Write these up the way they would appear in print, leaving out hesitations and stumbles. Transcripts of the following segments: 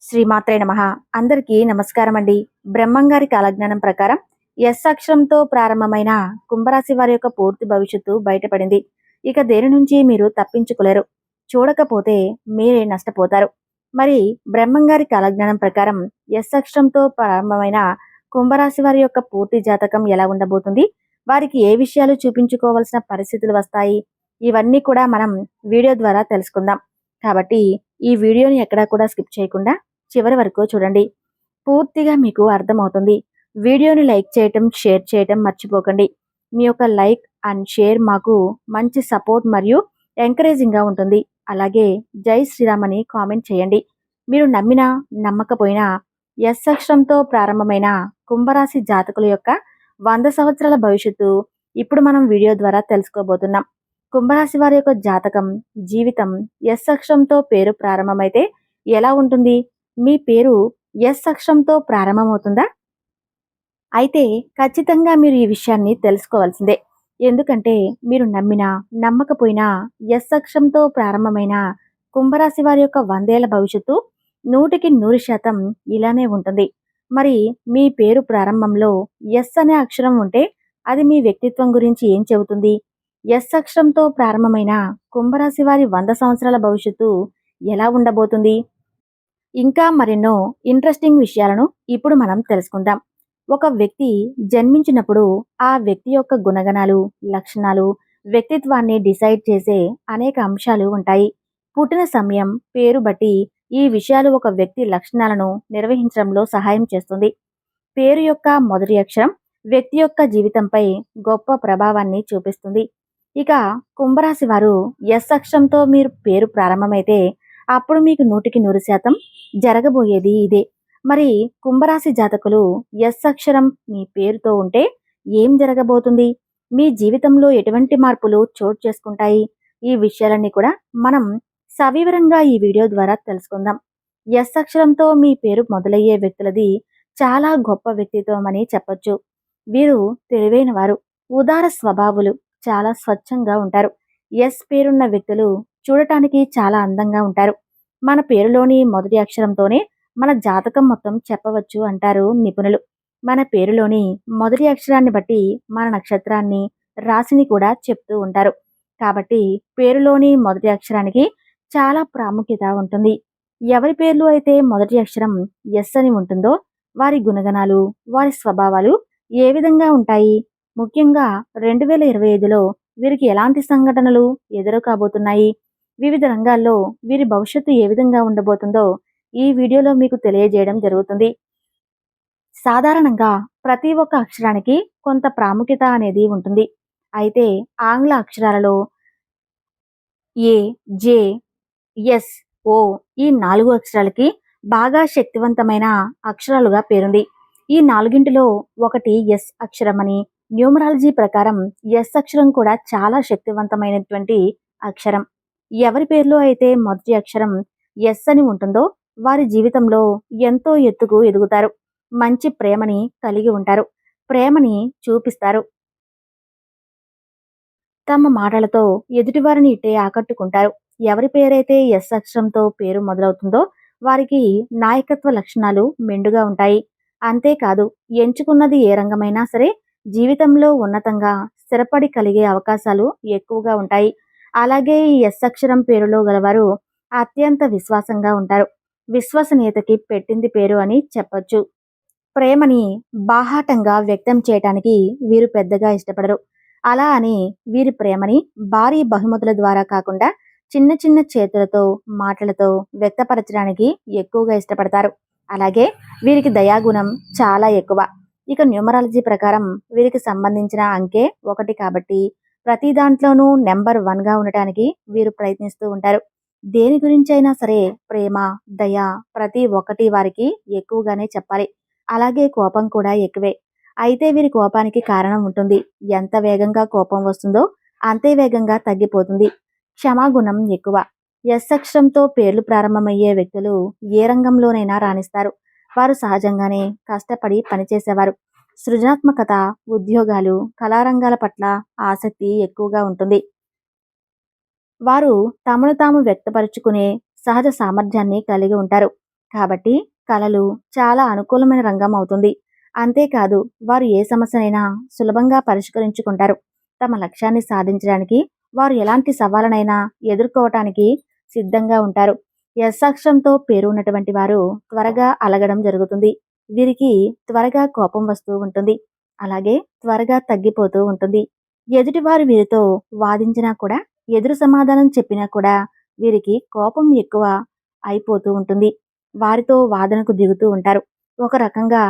శ్రీమాత్రే నమః. అందరికీ నమస్కారం అండి. బ్రహ్మంగారి కాలజ్ఞానం ప్రకారం ఎస్ అక్షరంతో ప్రారంభమైన కుంభరాశి వారి యొక్క పూర్తి భవిష్యత్తు బయటపడింది. ఇక దేని నుంచి మీరు తప్పించుకోలేరు. చూడకపోతే మీరే నష్టపోతారు. మరి బ్రహ్మంగారి కాలజ్ఞానం ప్రకారం ఎస్ అక్షరంతో ప్రారంభమైన కుంభరాశి వారి యొక్క పూర్తి జాతకం ఎలా ఉండబోతుంది? వారికి ఏ విషయాలు చూపించుకోవాల్సిన పరిస్థితులు వస్తాయి? ఇవన్నీ కూడా మనం వీడియో ద్వారా తెలుసుకుందాం. కాబట్టి ఈ వీడియోని ఎక్కడా కూడా స్కిప్ చేయకుండా చివరి వరకు చూడండి. పూర్తిగా మీకు అర్థమవుతుంది. వీడియోని లైక్ చేయటం, షేర్ చేయటం మర్చిపోకండి. మీ యొక్క లైక్ అండ్ షేర్ మాకు మంచి సపోర్ట్ మరియు ఎంకరేజింగ్గా ఉంటుంది. అలాగే జై శ్రీరామ్ అని కామెంట్ చేయండి. మీరు నమ్మినా నమ్మకపోయినా ఎస్ అక్షరంతో ప్రారంభమైన కుంభరాశి జాతకుల యొక్క 100 సంవత్సరాల భవిష్యత్తు ఇప్పుడు మనం వీడియో ద్వారా తెలుసుకోబోతున్నాం. కుంభరాశి వారి యొక్క జాతకం, జీవితం ఎస్ అక్షరంతో పేరు ప్రారంభమైతే ఎలా ఉంటుంది? మీ పేరు ఎస్ అక్షరంతో ప్రారంభమవుతుందా? అయితే ఖచ్చితంగా మీరు ఈ విషయాన్ని తెలుసుకోవాల్సిందే. ఎందుకంటే మీరు నమ్మినా నమ్మకపోయినా ఎస్ అక్షరంతో ప్రారంభమైన కుంభరాశి వారి యొక్క 100 ఏళ్ల భవిష్యత్తు 100% ఇలానే ఉంటుంది. మరి మీ పేరు ప్రారంభంలో ఎస్ అనే అక్షరం ఉంటే అది మీ వ్యక్తిత్వం గురించి ఏం చెబుతుంది? ఎస్ అక్షరంతో ప్రారంభమైన కుంభరాశి వారి 100 సంవత్సరాల భవిష్యత్తు ఎలా ఉండబోతుంది? ఇంకా మరెన్నో ఇంట్రెస్టింగ్ విషయాలను ఇప్పుడు మనం తెలుసుకుందాం. ఒక వ్యక్తి జన్మించినప్పుడు ఆ వ్యక్తి యొక్క గుణగణాలు, లక్షణాలు, వ్యక్తిత్వాన్ని డిసైడ్ చేసే అనేక అంశాలు ఉంటాయి. పుట్టిన సమయం, పేరు బట్టి ఈ విషయాలు ఒక వ్యక్తి లక్షణాలను నిర్వహించడంలో సహాయం చేస్తుంది. పేరు యొక్క మొదటి అక్షరం వ్యక్తి యొక్క జీవితంపై గొప్ప ప్రభావాన్ని చూపిస్తుంది. ఇక కుంభరాశి వారు ఎస్ అక్షరంతో మీరు పేరు ప్రారంభమైతే అప్పుడు మీకు 100% జరగబోయేది ఇదే. మరి కుంభరాశి జాతకులు ఎస్ అక్షరం మీ పేరుతో ఉంటే ఏం జరగబోతుంది? మీ జీవితంలో ఎటువంటి మార్పులు చోటు చేసుకుంటాయి? ఈ విషయాలన్నీ కూడా మనం సవివరంగా ఈ వీడియో ద్వారా తెలుసుకుందాం. ఎస్ అక్షరంతో మీ పేరు మొదలయ్యే వ్యక్తులది చాలా గొప్ప వ్యక్తిత్వం అని చెప్పొచ్చు. వీరు తెలివైన వారు, ఉదార స్వభావులు, చాలా స్వచ్ఛంగా ఉంటారు. ఎస్ పేరున్న వ్యక్తులు చూడటానికి చాలా అందంగా ఉంటారు. మన పేరులోని మొదటి అక్షరంతోనే మన జాతకం మొత్తం చెప్పవచ్చు అంటారు నిపుణులు. మన పేరులోని మొదటి అక్షరాన్ని బట్టి మన నక్షత్రాన్ని, రాశిని కూడా చెప్తూ ఉంటారు. కాబట్టి పేరులోని మొదటి అక్షరానికి చాలా ప్రాముఖ్యత ఉంటుంది. ఎవరి పేర్లు అయితే మొదటి అక్షరం ఎస్ అని ఉంటుందో వారి గుణగణాలు, వారి స్వభావాలు ఏ విధంగా ఉంటాయి? ముఖ్యంగా 2025లో వీరికి ఎలాంటి సంఘటనలు ఎదురు కాబోతున్నాయి? వివిధ రంగాల్లో వీరి భవిష్యత్తు ఏ విధంగా ఉండబోతుందో ఈ వీడియోలో మీకు తెలియజేయడం జరుగుతుంది. సాధారణంగా ప్రతి ఒక్క అక్షరానికి కొంత ప్రాముఖ్యత అనేది ఉంటుంది. అయితే ఆంగ్ల అక్షరాలలో ఏ, జే, ఎస్, ఓ ఈ 4 అక్షరాలకి బాగా శక్తివంతమైన అక్షరాలుగా పేరుంది. ఈ నాలుగింటిలో ఒకటి ఎస్ అక్షరం అని, న్యూమరాలజీ ప్రకారం ఎస్ అక్షరం కూడా చాలా శక్తివంతమైనటువంటి అక్షరం. ఎవరి పేర్లో అయితే మొదటి అక్షరం ఎస్ అని ఉంటుందో వారి జీవితంలో ఎంతో ఎత్తుకు ఎదుగుతారు. మంచి ప్రేమని కలిగి ఉంటారు. ప్రేమని చూపిస్తారు. తమ మాటలతో ఎదుటివారిని ఇట్టే ఆకట్టుకుంటారు. ఎవరి పేరైతే ఎస్ అక్షరంతో పేరు మొదలవుతుందో వారికి నాయకత్వ లక్షణాలు మెండుగా ఉంటాయి. అంతేకాదు ఎంచుకున్నది ఏ రంగమైనా సరే జీవితంలో ఉన్నతంగా స్థిరపడి కలిగే అవకాశాలు ఎక్కువగా ఉంటాయి. అలాగే ఈ ఎస్ అక్షరం పేరులో గలవారు అత్యంత విశ్వాసంగా ఉంటారు. విశ్వసనీయతకి పెట్టింది పేరు అని చెప్పొచ్చు. ప్రేమని బాహాటంగా వ్యక్తం చేయటానికి వీరు పెద్దగా ఇష్టపడరు. అలా అని వీరి ప్రేమని భారీ బహుమతుల ద్వారా కాకుండా చిన్న చిన్న చేతులతో, మాటలతో వ్యక్తపరచడానికి ఎక్కువగా ఇష్టపడతారు. అలాగే వీరికి దయాగుణం చాలా ఎక్కువ. ఇక న్యూమరాలజీ ప్రకారం వీరికి సంబంధించిన అంకె 1 కాబట్టి ప్రతి దాంట్లోనూ నెంబర్ 1గా ఉండటానికి వీరు ప్రయత్నిస్తూ ఉంటారు. దేని గురించైనా సరే ప్రేమ, దయ ప్రతి ఒక్కటి వారికి ఎక్కువగానే చెప్పాలి. అలాగే కోపం కూడా ఎక్కువే. అయితే వీరి కోపానికి కారణం ఉంటుంది. ఎంత వేగంగా కోపం వస్తుందో అంతే వేగంగా తగ్గిపోతుంది. క్షమాగుణం ఎక్కువ. ఎస్ అక్షరంతో పేర్లు ప్రారంభమయ్యే వ్యక్తులు ఏ రంగంలోనైనా రాణిస్తారు. వారు సహజంగానే కష్టపడి పనిచేసేవారు. సృజనాత్మకత, ఉద్యోగాలు, కళారంగాల పట్ల ఆసక్తి ఎక్కువగా ఉంటుంది. వారు తమను తాము వ్యక్తపరుచుకునే సహజ సామర్థ్యాన్ని కలిగి ఉంటారు. కాబట్టి కళలు చాలా అనుకూలమైన రంగం అవుతుంది. అంతేకాదు వారు ఏ సమస్యనైనా సులభంగా పరిష్కరించుకుంటారు. తమ లక్ష్యాన్ని సాధించడానికి వారు ఎలాంటి సవాళ్ళనైనా ఎదుర్కోవటానికి సిద్ధంగా ఉంటారు. ఎస్ అక్షరంతో పేరు ఉన్నటువంటి వారు త్వరగా అలగడం జరుగుతుంది. వీరికి త్వరగా కోపం వస్తూ ఉంటుంది. అలాగే త్వరగా తగ్గిపోతూ ఉంటుంది. ఎదుటివారు వీరితో వాదించినా కూడా, ఎదురు సమాధానం చెప్పినా కూడా వీరికి కోపం ఎక్కువ అయిపోతూ ఉంటుంది. వారితో వాదనకు దిగుతూ ఉంటారు. ఒక రకంగా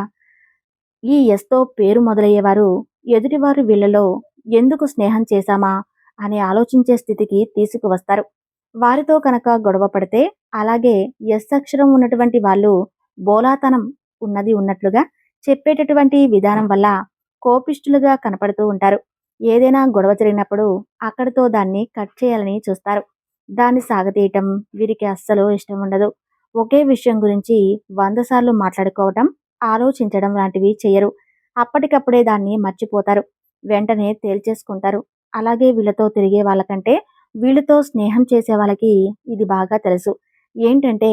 ఈ ఎస్‌తో పేరు మొదలయ్యేవారు ఎదుటివారు వీళ్ళలో ఎందుకు స్నేహం చేశామా అని ఆలోచించే స్థితికి తీసుకువస్తారు. వారితో కనుక గొడవ పడితే అలాగే ఎస్ అక్షరం ఉన్నటువంటి వాళ్ళు బోలాతనం ఉన్నది ఉన్నట్లుగా చెప్పేటటువంటి విధానం వల్ల కోపిష్ఠులుగా కనపడుతూ ఉంటారు. ఏదైనా గొడవ జరిగినప్పుడు అక్కడితో దాన్ని కట్ చేయాలని చూస్తారు. దాన్ని సాగతీయటం వీరికి అస్సలు ఇష్టం ఉండదు. ఒకే విషయం గురించి 100 సార్లు మాట్లాడుకోవటం, ఆలోచించడం లాంటివి చెయ్యరు. అప్పటికప్పుడే దాన్ని మర్చిపోతారు. వెంటనే తేల్చేసుకుంటారు. అలాగే వీళ్ళతో తిరిగే వాళ్ళకంటే వీళ్ళతో స్నేహం చేసే వాళ్ళకి ఇది బాగా తెలుసు. ఏంటంటే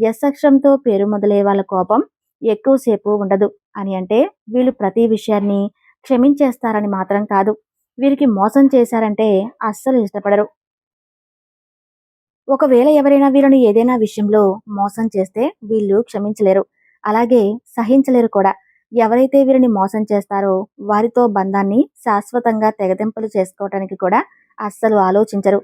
ఎస్ అక్షరంతో పేరు మొదలయ్యే వాళ్ళ కోపం ఎక్కువసేపు ఉండదు అని. అంటే వీళ్ళు ప్రతి విషయాన్ని క్షమించేస్తారని మాత్రం కాదు. వీరికి మోసం చేశారంటే అస్సలు ఇష్టపడరు. ఒకవేళ ఎవరైనా వీళ్ళని ఏదైనా విషయంలో మోసం చేస్తే వీళ్ళు క్షమించలేరు. అలాగే సహించలేరు కూడా. ఎవరైతే వీరిని మోసం చేస్తారో వారితో బంధాన్ని శాశ్వతంగా తెగదెంపులు చేసుకోవటానికి కూడా అస్సలు ఆలోచించరు.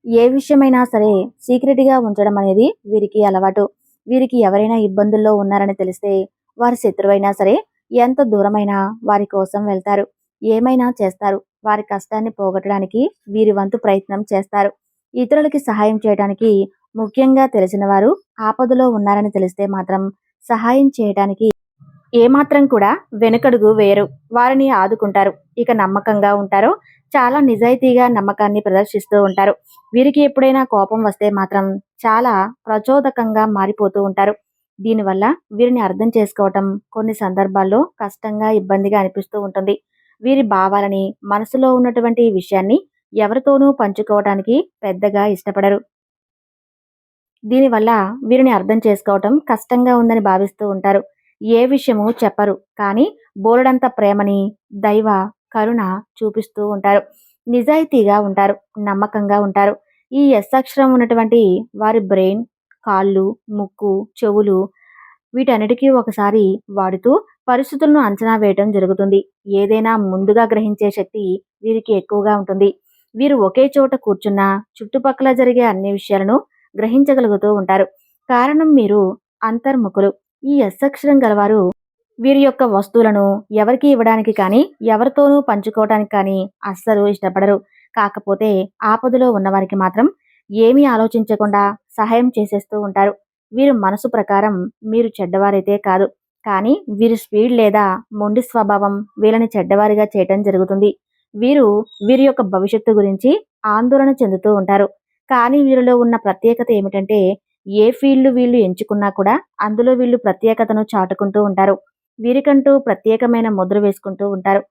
ఏ విషయమైనా సరే సీక్రెట్‌గా ఉంచడం అనేది వీరికి అలవాటు. వీరికి ఎవరైనా ఇబ్బందుల్లో ఉన్నారని తెలిస్తే వారి శత్రువైనా సరే ఎంత దూరమైనా వారి కోసం వెళ్తారు. ఏమైనా చేస్తారు. వారి కష్టాన్ని పోగొట్టడానికి వీరి వంతు ప్రయత్నం చేస్తారు. ఇతరులకి సహాయం చేయడానికి, ముఖ్యంగా తెలిసిన వారు ఆపదలో ఉన్నారని తెలిస్తే మాత్రం సహాయం చేయటానికి ఏమాత్రం కూడా వెనుకడుగు వేయరు. వారిని ఆదుకుంటారు. ఇక నమ్మకంగా ఉంటారో చాలా నిజాయితీగా నమ్మకాన్ని ప్రదర్శిస్తూ ఉంటారు. వీరికి ఎప్పుడైనా కోపం వస్తే మాత్రం చాలా ప్రచోదకంగా మారిపోతూ ఉంటారు. దీనివల్ల వీరిని అర్థం చేసుకోవటం కొన్ని సందర్భాల్లో కష్టంగా, ఇబ్బందిగా అనిపిస్తూ ఉంటుంది. వీరి భావాలని, మనసులో ఉన్నటువంటి ఈ విషయాన్ని ఎవరితోనూ పంచుకోవటానికి పెద్దగా ఇష్టపడరు. దీనివల్ల వీరిని అర్థం చేసుకోవటం కష్టంగా ఉందని భావిస్తూ ఉంటారు. ఏ విషయము చెప్పరు. కానీ బోలెడంత ప్రేమని, దైవ కరుణ చూపిస్తూ ఉంటారు. నిజాయితీగా ఉంటారు. నమ్మకంగా ఉంటారు. ఈ ఎస్ అక్షరం ఉన్నటువంటి వారి బ్రెయిన్, కాళ్ళు, ముక్కు, చెవులు వీటన్నిటికీ ఒకసారి వాడుతూ పరిస్థితులను అంచనా వేయటం జరుగుతుంది. ఏదైనా ముందుగా గ్రహించే శక్తి వీరికి ఎక్కువగా ఉంటుంది. వీరు ఒకే చోట కూర్చున్నా చుట్టుపక్కల జరిగే అన్ని విషయాలను గ్రహించగలుగుతూ ఉంటారు. కారణం మీరు అంతర్ముఖులు. ఈ ఎస్ అక్షరం గలవారు వీరి యొక్క వస్తువులను ఎవరికి ఇవ్వడానికి కానీ, ఎవరితోనూ పంచుకోవడానికి కానీ అస్సలు ఇష్టపడరు. కాకపోతే ఆపదలో ఉన్నవారికి మాత్రం ఏమీ ఆలోచించకుండా సహాయం చేసేస్తూ ఉంటారు. వీరు మనసు ప్రకారం మీరు చెడ్డవారైతే కాదు. కానీ వీరి స్పీడ్ లేదా మొండి స్వభావం వీళ్ళని చెడ్డవారిగా చేయటం జరుగుతుంది. వీరు వీరి యొక్క భవిష్యత్తు గురించి ఆందోళన చెందుతూ ఉంటారు. కానీ వీరిలో ఉన్న ప్రత్యేకత ఏమిటంటే ఏ ఫీల్డ్ వీళ్ళు ఎంచుకున్నా కూడా అందులో వీళ్ళు ప్రత్యేకతను చాటుకుంటూ ఉంటారు. వీరికంటూ ప్రత్యేకమైన ముద్ర వేసుకుంటూ ఉంటారు.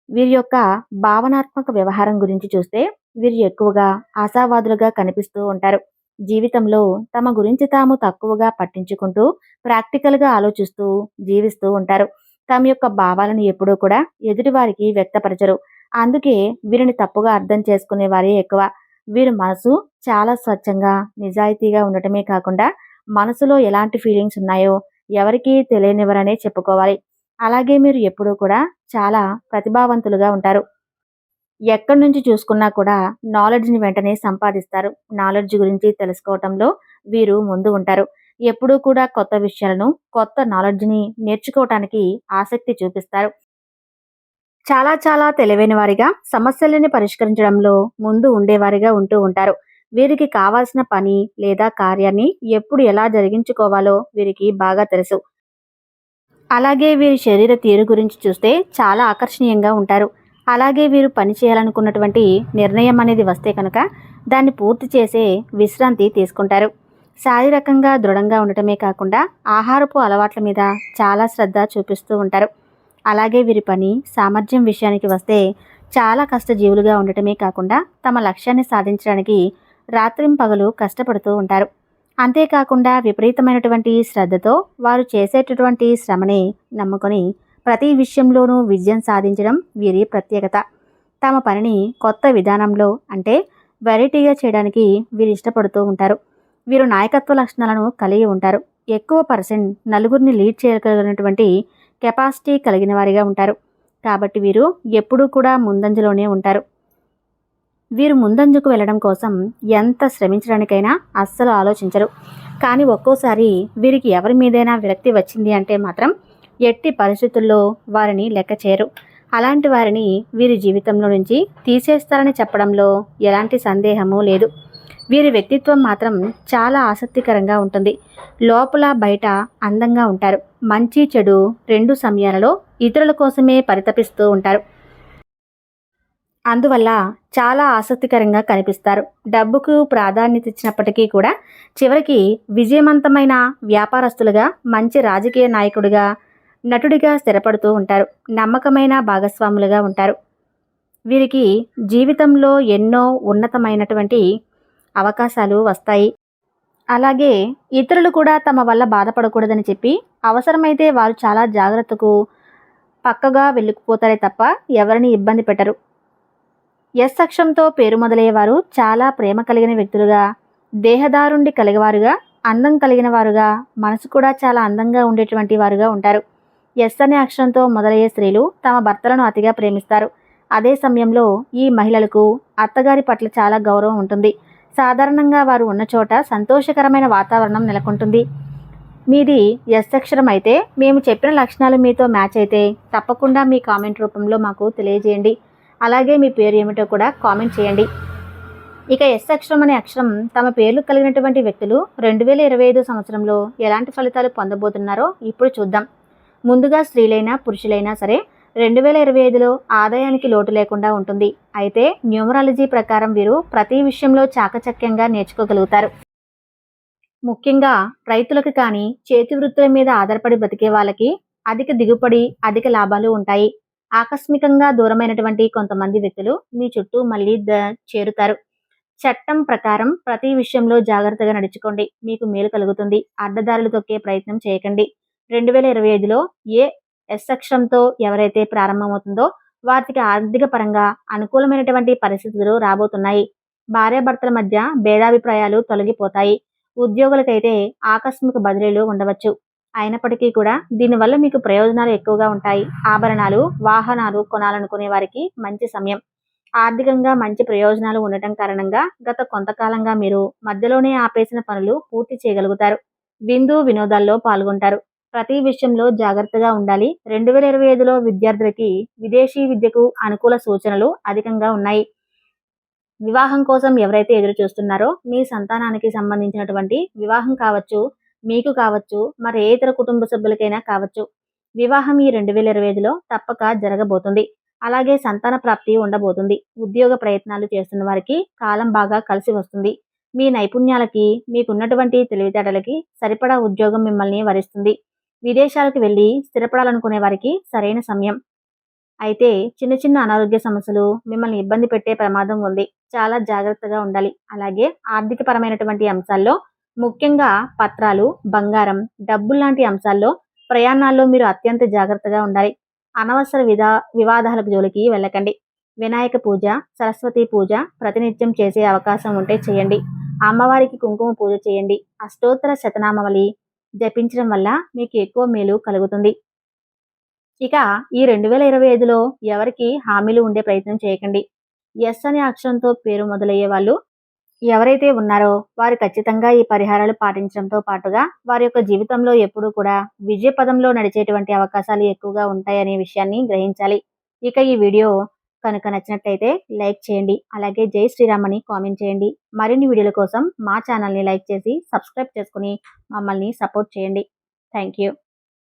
వీరి యొక్క భావనాత్మక వ్యవహారం గురించి చూస్తే వీరు ఎక్కువగా ఆశావాదులుగా కనిపిస్తూ ఉంటారు. జీవితంలో తమ గురించి తాము తక్కువగా పట్టించుకుంటూ ప్రాక్టికల్గా ఆలోచిస్తూ జీవిస్తూ ఉంటారు. తమ యొక్క భావాలను ఎప్పుడూ కూడా ఎదుటివారికి వ్యక్తపరచరు. అందుకే వీరిని తప్పుగా అర్థం చేసుకునే వారే ఎక్కువ. వీరి మనసు చాలా స్వచ్ఛంగా, నిజాయితీగా ఉండటమే కాకుండా మనసులో ఎలాంటి ఫీలింగ్స్ ఉన్నాయో ఎవరికీ తెలియనివ్వరనే చెప్పుకోవాలి. అలాగే మీరు ఎప్పుడూ కూడా చాలా ప్రతిభావంతులుగా ఉంటారు. ఎక్కడి నుంచి చూసుకున్నా కూడా నాలెడ్జ్‌ని వెంటనే సంపాదిస్తారు. నాలెడ్జ్ గురించి తెలుసుకోవటంలో వీరు ముందు ఉంటారు. ఎప్పుడూ కూడా కొత్త విషయాలను, కొత్త నాలెడ్జ్‌ని నేర్చుకోవటానికి ఆసక్తి చూపిస్తారు. చాలా చాలా తెలివైన వారిగా, సమస్యలని పరిష్కరించడంలో ముందు ఉండేవారిగా ఉంటూ ఉంటారు. వీరికి కావాల్సిన పని లేదా కార్యాన్ని ఎప్పుడు ఎలా జరిగించుకోవాలో వీరికి బాగా తెలుసు. అలాగే వీరి శరీర తీరు గురించి చూస్తే చాలా ఆకర్షణీయంగా ఉంటారు. అలాగే వీరు పని చేయాలనుకున్నటువంటి నిర్ణయం అనేది వస్తే కనుక దాన్ని పూర్తి చేసే విశ్రాంతి తీసుకుంటారు. శారీరకంగా దృఢంగా ఉండటమే కాకుండా ఆహారపు అలవాట్ల మీద చాలా శ్రద్ధ చూపిస్తూ ఉంటారు. అలాగే వీరి పని సామర్థ్యం విషయానికి వస్తే చాలా కష్టజీవులుగా ఉండటమే కాకుండా తమ లక్ష్యాన్ని సాధించడానికి రాత్రింపగలు కష్టపడుతూ ఉంటారు. అంతేకాకుండా విపరీతమైనటువంటి శ్రద్ధతో వారు చేసేటటువంటి శ్రమని నమ్ముకొని ప్రతి విషయంలోనూ విజయం సాధించడం వీరి ప్రత్యేకత. తమ పనిని కొత్త విధానంలో అంటే వెరైటీగా చేయడానికి వీరు ఇష్టపడుతూ ఉంటారు. వీరు నాయకత్వ లక్షణాలను కలిగి ఉంటారు. ఎక్కువ పర్సెంట్ నలుగురిని లీడ్ చేయగలిగినటువంటి కెపాసిటీ కలిగిన వారిగా ఉంటారు. కాబట్టి వీరు ఎప్పుడూ కూడా ముందంజలోనే ఉంటారు. వీరు ముందంజకు వెళ్ళడం కోసం ఎంత శ్రమించడానికైనా అస్సలు ఆలోచించరు. కానీ ఒక్కోసారి వీరికి ఎవరి మీదైనా విరక్తి వచ్చింది అంటే మాత్రం ఎట్టి పరిస్థితుల్లో వారిని లెక్క చేయరు. అలాంటి వారిని వీరి జీవితంలో నుంచి తీసేస్తారని చెప్పడంలో ఎలాంటి సందేహము లేదు. వీరి వ్యక్తిత్వం మాత్రం చాలా ఆసక్తికరంగా ఉంటుంది. లోపల బయట అందంగా ఉంటారు. మంచి చెడు రెండు సమయాలలో ఇతరుల కోసమే పరితపిస్తూ ఉంటారు. అందువల్ల చాలా ఆసక్తికరంగా కనిపిస్తారు. డబ్బుకు ప్రాధాన్యత ఇచ్చినప్పటికీ కూడా చివరికి విజయవంతమైన వ్యాపారస్తులుగా, మంచి రాజకీయ నాయకుడిగా, నటుడిగా స్థిరపడుతూ ఉంటారు. నమ్మకమైన భాగస్వాములుగా ఉంటారు. వీరికి జీవితంలో ఎన్నో ఉన్నతమైనటువంటి అవకాశాలు వస్తాయి. అలాగే ఇతరులు కూడా తమ వల్ల బాధపడకూడదని చెప్పి అవసరమైతే వారు చాలా జాగ్రత్తకు పక్కగా వెళ్ళిపోతారే తప్ప ఎవరిని ఇబ్బంది పెట్టరు. ఎస్ అక్షరంతో పేరు మొదలయ్యేవారు చాలా ప్రేమ కలిగిన వ్యక్తులుగా, దేహదారుండి కలిగేవారుగా, అందం కలిగిన వారుగా, మనసు కూడా చాలా అందంగా ఉండేటువంటి వారుగా ఉంటారు. ఎస్ అనే అక్షరంతో మొదలయ్యే స్త్రీలు తమ భర్తలను అతిగా ప్రేమిస్తారు. అదే సమయంలో ఈ మహిళలకు అత్తగారి పట్ల చాలా గౌరవం ఉంటుంది. సాధారణంగా వారు ఉన్న చోట సంతోషకరమైన వాతావరణం నెలకొంటుంది. మీది ఎస్ అక్షరం అయితే మేము చెప్పిన లక్షణాలు మీతో మ్యాచ్ అయితే తప్పకుండా మీ కామెంట్ రూపంలో మాకు తెలియజేయండి. అలాగే మీ పేరు ఏమిటో కూడా కామెంట్ చేయండి. ఇక ఎస్ అక్షరం అనే అక్షరం తమ పేర్లు కలిగినటువంటి వ్యక్తులు 2025 సంవత్సరంలో ఎలాంటి ఫలితాలు పొందబోతున్నారో ఇప్పుడు చూద్దాం. ముందుగా స్త్రీలైనా పురుషులైనా సరే 2025లో ఆదాయానికి లోటు లేకుండా ఉంటుంది. అయితే న్యూమరాలజీ ప్రకారం వీరు ప్రతి విషయంలో చాకచక్యంగా నేర్చుకోగలుగుతారు. ముఖ్యంగా రైతులకు కానీ చేతి వృత్తుల మీద ఆధారపడి బతికే వాళ్ళకి అధిక దిగుబడి, అధిక లాభాలు ఉంటాయి. ఆకస్మికంగా దూరమైనటువంటి కొంతమంది వ్యక్తులు మీ చుట్టూ మళ్ళీ చేరుతారు. చట్టం ప్రకారం ప్రతి విషయంలో జాగ్రత్తగా నడుచుకోండి. మీకు మేలు కలుగుతుంది. అడ్డదారులు తొక్కే ప్రయత్నం చేయకండి. 2025లో ఏ ఎస్ అక్షరంతో ఎవరైతే ప్రారంభమవుతుందో వారికి ఆర్థిక పరంగా అనుకూలమైనటువంటి పరిస్థితులు రాబోతున్నాయి. భార్యాభర్తల మధ్య భేదాభిప్రాయాలు తొలగిపోతాయి. ఉద్యోగులకైతే ఆకస్మిక బదిలీలు ఉండవచ్చు. అయినప్పటికీ కూడా దీనివల్ల మీకు ప్రయోజనాలు ఎక్కువగా ఉంటాయి. ఆభరణాలు, వాహనాలు కొనాలనుకునే వారికి మంచి సమయం. ఆర్థికంగా మంచి ప్రయోజనాలు ఉండటం కారణంగా గత కొంతకాలంగా మీరు మధ్యలోనే ఆపేసిన పనులు పూర్తి చేయగలుగుతారు. విందు వినోదాల్లో పాల్గొంటారు. ప్రతి విషయంలో జాగ్రత్తగా ఉండాలి. 2025లో విద్యార్థులకి విదేశీ విద్యకు అనుకూల సూచనలు అధికంగా ఉన్నాయి. వివాహం కోసం ఎవరైతే ఎదురు చూస్తున్నారో మీ సంతానానికి సంబంధించినటువంటి వివాహం కావచ్చు, మీకు కావచ్చు, మరి ఏ ఇతర కుటుంబ సభ్యులకైనా కావచ్చు. వివాహం ఈ 2025లో తప్పక జరగబోతుంది. అలాగే సంతాన ప్రాప్తి ఉండబోతుంది. ఉద్యోగ ప్రయత్నాలు చేస్తున్న వారికి కాలం బాగా కలిసి వస్తుంది. మీ నైపుణ్యాలకి, మీకున్నటువంటి తెలివితేటలకి సరిపడా ఉద్యోగం మిమ్మల్ని వరిస్తుంది. విదేశాలకు వెళ్ళి స్థిరపడాలనుకునే వారికి సరైన సమయం. అయితే చిన్న చిన్న అనారోగ్య సమస్యలు మిమ్మల్ని ఇబ్బంది పెట్టే ప్రమాదం ఉంది. చాలా జాగ్రత్తగా ఉండాలి. అలాగే ఆర్థిక పరమైనటువంటి అంశాల్లో ముఖ్యంగా పత్రాలు, బంగారం, డబ్బు లాంటి అంశాల్లో ప్రయాణాల్లో మీరు అత్యంత జాగ్రత్తగా ఉండాలి. అనవసర వివాదాలకు జోలికి వెళ్ళకండి. వినాయక పూజ, సరస్వతి పూజ ప్రతినిత్యం చేసే అవకాశం ఉంటే చేయండి. అమ్మవారికి కుంకుమ పూజ చేయండి. అష్టోత్తర శతనామావళి జపించడం వల్ల మీకు ఎక్కువ మేలు కలుగుతుంది. ఇక ఈ 2025లో ఎవరికి హామీలు ఉండే ప్రయత్నం చేయకండి. ఎస్ అనే అక్షరంతో పేరు మొదలయ్యే వాళ్ళు ఎవరైతే ఉన్నారో వారు ఖచ్చితంగా ఈ పరిహారాలు పాటించడంతో పాటుగా వారి యొక్క జీవితంలో ఎప్పుడూ కూడా విజయ పదంలో నడిచేటువంటి అవకాశాలు ఎక్కువగా ఉంటాయనే విషయాన్ని గ్రహించాలి. ఇక ఈ వీడియో కనుక నచ్చినట్లయితే లైక్ చేయండి. అలాగే జై శ్రీరామ్ అని కామెంట్ చేయండి. మరిన్ని వీడియోల కోసం మా ఛానల్ని లైక్ చేసి సబ్స్క్రైబ్ చేసుకుని మమ్మల్ని సపోర్ట్ చేయండి. Thank you.